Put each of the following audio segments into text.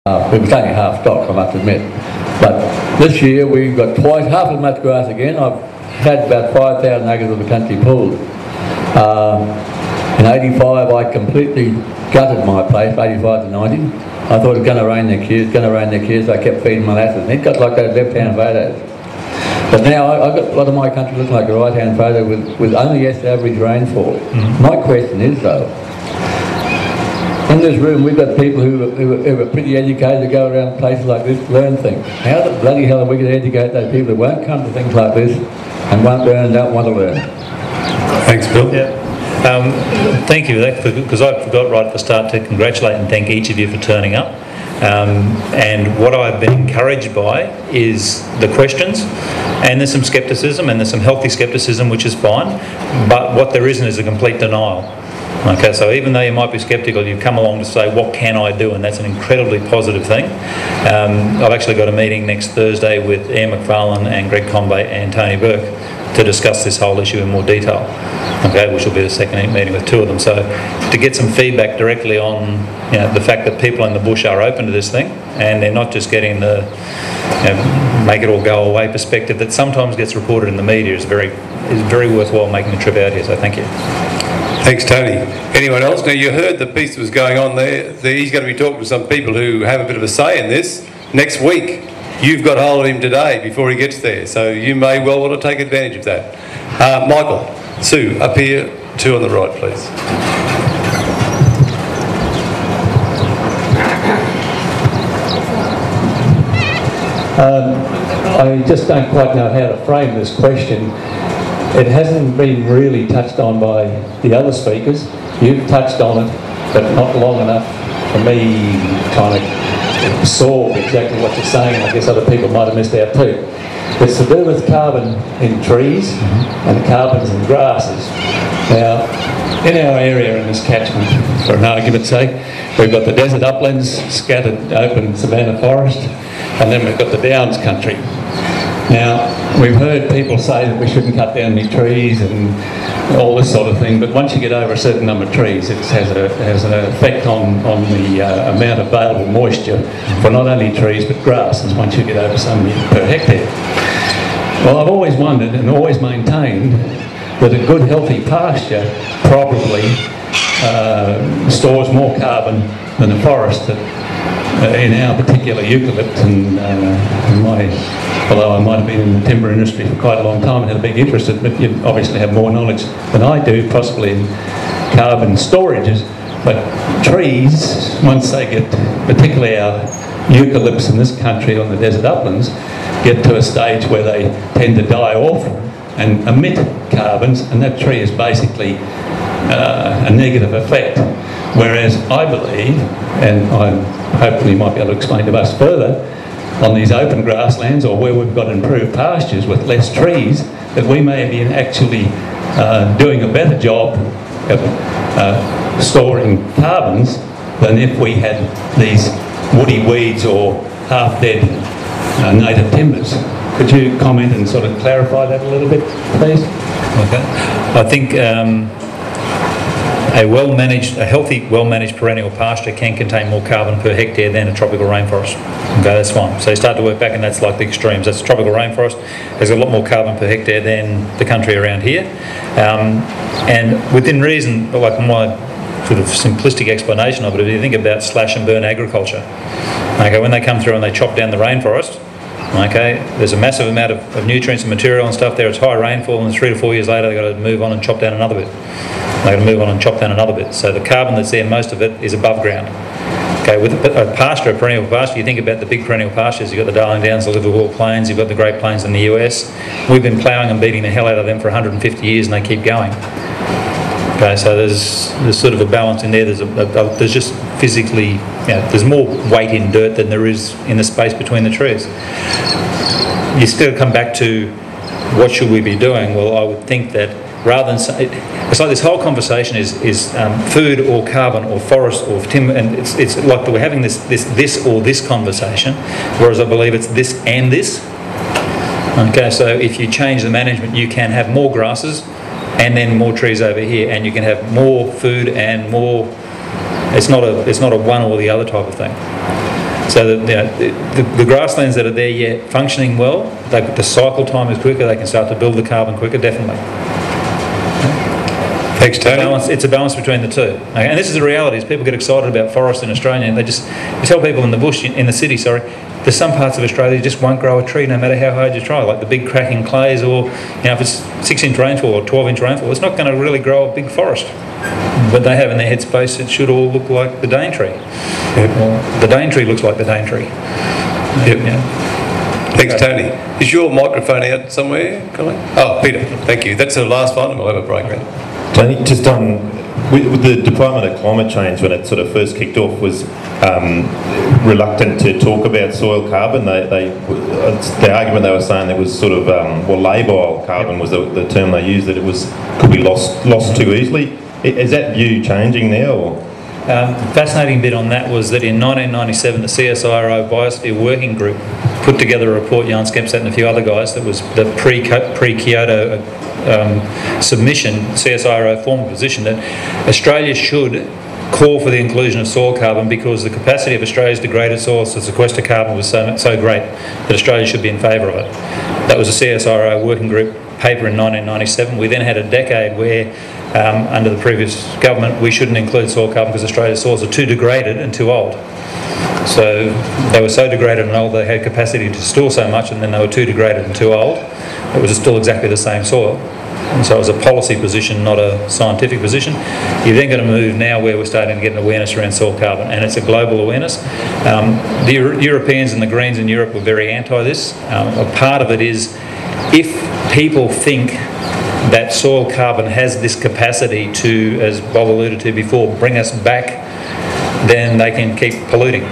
It was only half stock, I must admit. But this year we've got twice half as much grass again. I've had about 5,000 acres of the country pulled. In 85 I completely gutted my place, 85 to 90. I thought it was going to rain next year, so I kept feeding molasses. And it got like those left-hand photos. But now I've got a lot of my country looking like a right-hand photo with only yes average rainfall. My question is though, in this room we've got people who are pretty educated to go around places like this to learn things. How the bloody hell are we going to educate those people who won't come to things like this and won't learn and don't want to learn? Thanks, Bill. Yeah. Thank you, because I forgot right at the start to congratulate and thank each of you for turning up. And what I've been encouraged by is the questions, and there's some scepticism, and there's some healthy scepticism, which is fine, but what there isn't is a complete denial. Okay, so even though you might be sceptical, you've come along to say, what can I do? And that's an incredibly positive thing. I've actually got a meeting next Thursday with Ian McFarlane and Greg Conway and Tony Burke to discuss this whole issue in more detail, okay, which will be the second meeting with two of them. So to get some feedback directly on the fact that people in the bush are open to this thing, and they're not just getting the make it all go away perspective that sometimes gets reported in the media is very worthwhile making the trip out here, so thank you. Thanks, Tony. Anyone else? Now, you heard the piece that was going on there. He's going to be talking to some people who have a bit of a say in this next week. You've got hold of him today before he gets there, so you may well want to take advantage of that. Michael, Sue, up here, two on the right, please. I just don't quite know how to frame this question. It hasn't been really touched on by the other speakers. You've touched on it, but not long enough for me kind of absorb exactly what you're saying. I guess other people might have missed out too. It's to do with carbon in trees and carbons in grasses. Now, in our area in this catchment, for an argument's sake, we've got the desert uplands, scattered open savanna forest, and then we've got the downs country. Now, we've heard people say that we shouldn't cut down any trees and all this sort of thing, but once you get over a certain number of trees, it has an effect on the amount of available moisture for not only trees but grasses once you get over so many per hectare. Well, I've always wondered and always maintained that a good healthy pasture probably stores more carbon than a forest that in our particular eucalypt and although I might have been in the timber industry for quite a long time and had a big interest in it, but you obviously have more knowledge than I do, possibly in carbon storages. But trees, once they get, particularly our eucalypts in this country on the desert uplands, get to a stage where they tend to die off and emit carbons, and that tree is basically a negative effect. Whereas I believe, and I hopefully might be able to explain to us further, on these open grasslands or where we've got improved pastures with less trees, that we may be actually doing a better job of storing carbons than if we had these woody weeds or half-dead native timbers. Could you comment and sort of clarify that a little bit, please? Okay. I think a healthy, well-managed perennial pasture can contain more carbon per hectare than a tropical rainforest. Okay, that's fine. So you start to work back, and that's like the extremes. That's tropical rainforest has a lot more carbon per hectare than the country around here. And within reason, like my sort of simplistic explanation of it, if you think about slash and burn agriculture, okay, when they come through and they chop down the rainforest, okay, there's a massive amount of nutrients and material and stuff there. It's high rainfall, and 3 to 4 years later they've got to move on and chop down another bit. They're going to move on and chop down another bit. So the carbon that's there, most of it, is above ground. Okay, with a pasture, a perennial pasture, you think about the big perennial pastures. You've got the Darling Downs, the Liverpool Plains, you've got the Great Plains in the US. We've been ploughing and beating the hell out of them for 150 years, and they keep going. Okay, so there's sort of a balance in there. There's just physically, there's more weight in dirt than there is in the space between the trees. You still come back to what should we be doing? Well, I would think that rather than say, it's like this whole conversation is food or carbon or forest or timber, and it's like we're having this or this conversation, whereas I believe it's this and this. Okay, so if you change the management, you can have more grasses and then more trees over here, and you can have more food and more. It's not a one or the other type of thing. So that, the grasslands that are there yet functioning well, the cycle time is quicker, they can start to build the carbon quicker, definitely. Thanks, Tony. It's a balance between the two. Okay? And this is the reality, is people get excited about forest in Australia and you tell people in the bush, in the city, there's some parts of Australia you just won't grow a tree no matter how hard you try, like the big cracking clays, or if it's 6-inch rainfall or 12-inch rainfall, it's not going to really grow a big forest. But they have in their headspace it should all look like the Daintree. Yep. Well, the Daintree looks like the Daintree. Yep. Thanks, Tony. Is your microphone out somewhere, Colleen? Oh, Peter, thank you. That's the last one, and we'll have a break then. Tony, just on with the Department of Climate Change, when it sort of first kicked off, was reluctant to talk about soil carbon. The argument they were saying there was sort of labile carbon was the term they used, that it could be lost too easily. Is that view changing now? Or? Fascinating bit on that was that in 1997 the CSIRO Biosphere Working Group put together a report, Jan Skemset and a few other guys, that was the pre-Kyoto submission. CSIRO formed a position that Australia should call for the inclusion of soil carbon because the capacity of Australia's degraded soils to sequester carbon was so great that Australia should be in favour of it. That was a CSIRO Working Group paper in 1997. We then had a decade where under the previous government we shouldn't include soil carbon because Australia's soils are too degraded and too old. So they were so degraded and old they had capacity to store so much, and then they were too degraded and too old. It was still exactly the same soil. And so it was a policy position, not a scientific position. You're then going to move now where we're starting to get an awareness around soil carbon, and it's a global awareness. The Europeans and the Greens in Europe were very anti this. A part of it is, if people think that soil carbon has this capacity to, as Bob alluded to before, bring us back, then they can keep polluting.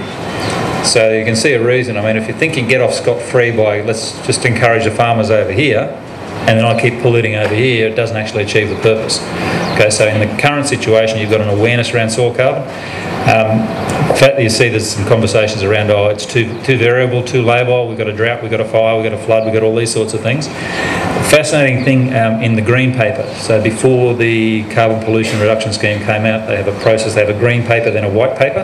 So you can see a reason. I mean, if you think you get off scot-free by, let's just encourage the farmers over here, and then I keep polluting over here, it doesn't actually achieve the purpose. Okay, so in the current situation, you've got an awareness around soil carbon. In fact, you see there's some conversations around, oh, it's too variable, too labile, we've got a drought, we've got a fire, we've got a flood, we've got all these sorts of things. Fascinating thing in the green paper. So before the carbon pollution reduction scheme came out, they have a process, they have a green paper, then a white paper.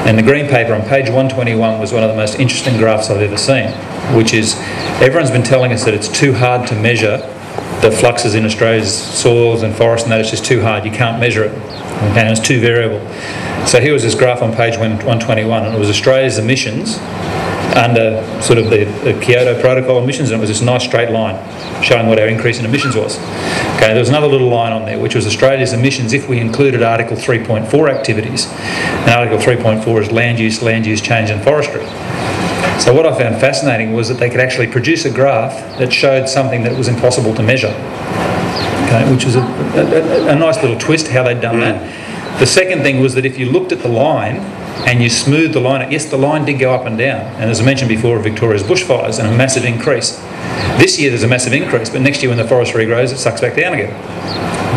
And the green paper on page 121 was one of the most interesting graphs I've ever seen, which is, everyone's been telling us that it's too hard to measure the fluxes in Australia's soils and forests, and that it's just too hard, you can't measure it, and it's too variable. So here was this graph on page 121, and it was Australia's emissions under sort of the Kyoto Protocol emissions, and it was this nice straight line showing what our increase in emissions was. Okay, there was another little line on there which was Australia's emissions if we included Article 3.4 activities, and Article 3.4 is land use, change and forestry. So what I found fascinating was that they could actually produce a graph that showed something that was impossible to measure, okay, which was a nice little twist how they'd done that. The second thing was that if you looked at the line and you smoothed the line, yes, the line did go up and down, and as I mentioned before, Victoria's bushfires and a massive increase. This year there's a massive increase, but next year when the forest regrows, it sucks back down again.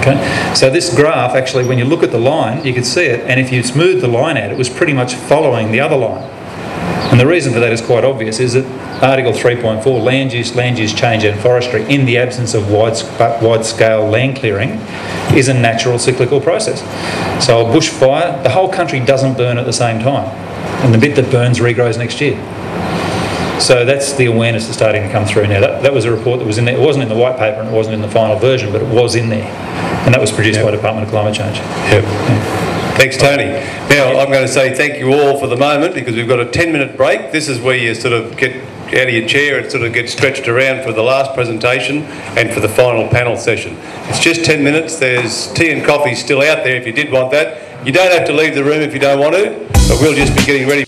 Okay, so this graph, actually, when you look at the line, you could see it, and if you smooth the line out, it was pretty much following the other line. And the reason for that is quite obvious, is that Article 3.4, land use, change and forestry, in the absence of wide-scale land clearing, is a natural cyclical process. So a bushfire, the whole country doesn't burn at the same time, and the bit that burns regrows next year. So that's the awareness that's starting to come through now. That was a report that was in there. It wasn't in the white paper and it wasn't in the final version, but it was in there, and that was produced by the Department of Climate Change. Thanks, Tony. Now, I'm going to say thank you all for the moment, because we've got a 10-minute break. This is where you sort of get out of your chair and sort of get stretched around for the last presentation and for the final panel session. It's just 10 minutes. There's tea and coffee still out there if you did want that. You don't have to leave the room if you don't want to, but we'll just be getting ready.